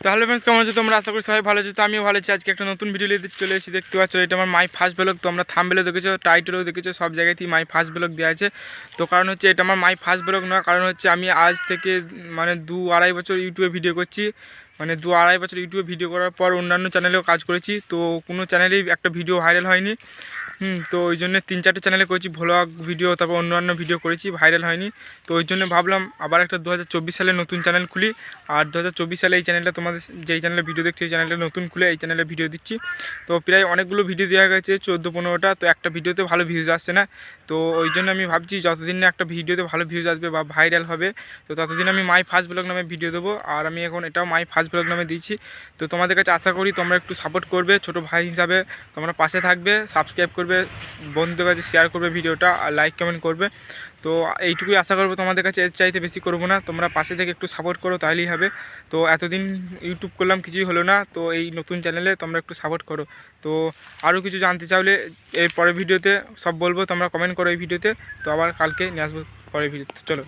তো hello friends, কেমন আছো তোমরা? আশা করি সবাই ভালো আছো। তো আমিও ভালো আছি। আজকে একটা নতুন ভিডিও নিয়ে চলে এসেছি। দেখতে পাচ্ছ এটা আমার মাই ফার্স্ট ব্লগ। তো আমরা থাম্বনেলে দেখেছো, টাইটেলেও দেখেছো, সব জায়গাতেই মাই ফার্স্ট ব্লগ দেওয়া আছে। তো কারণ হচ্ছে এটা আমার মাই ফার্স্ট ব্লগ নয়, কারণ হচ্ছে আমি আজ থেকে মানে 2-2.5 বছর ইউটিউবে ভিডিও করছি। মানে 2-2.5 বছর ইউটিউবে ভিডিও করার পর অন্যান্য চ্যানেলেও কাজ করেছি, তো কোনো চ্যানেলেই একটা ভিডিও ভাইরাল হয়নি। তো ওই জন্য 3-4টে চ্যানেলে করেছি ভ্লগ ভিডিও, তারপর অন্যান্য ভিডিও করেছি, ভাইরাল হয়নি। তো ওই জন্য ভাবলাম আবার একটা 2024 সালে নতুন চ্যানেল খুলি। আর 2024 সালে এই চ্যানেলটা তোমাদের যেই চ্যানেলে ভিডিও দেখছি এই চ্যানেলটা নতুন খুলে এই চ্যানেলে ভিডিও দিচ্ছি। তো প্রায় অনেকগুলো ভিডিও দেওয়া গেছে, 14-15টা। তো একটা ভিডিওতে ভালো ভিউজ আসছে না। তো ওই জন্য আমি ভাবছি যতদিন না একটা ভিডিওতে ভালো ভিউজ আসবে বা ভাইরাল হবে, তো ততদিন আমি মাই ফার্স্ট ব্লগ নামে ভিডিও দেবো। আর আমি এখন এটাও মাই ফার্স্ট ব্লগ নামে দিচ্ছি। তো তোমাদের কাছে আশা করি তোমরা একটু সাপোর্ট করবে, ছোটো ভাই হিসাবে তোমরা পাশে থাকবে, সাবস্ক্রাইব করবে, বন্ধুদের কাছে শেয়ার করবে ভিডিওটা, আর লাইক কমেন্ট করবে। তো এইটুকুই আশা করবো তোমাদের কাছে, এর চাইতে বেশি করবো না। তোমরা পাশে থেকে একটু সাপোর্ট করো, তাহলেই হবে। তো এতদিন ইউটিউব করলাম, কিছুই হলো না। তো এই নতুন চ্যানেলে তোমরা একটু সাপোর্ট করো। তো আরও কিছু জানতে চাইলে এর পরের ভিডিওতে সব বলবো, তোমরা কমেন্ট করো এই ভিডিওতে। তো আবার কালকে নিয়ে আসবো পরের ভিডিওতে। চলো।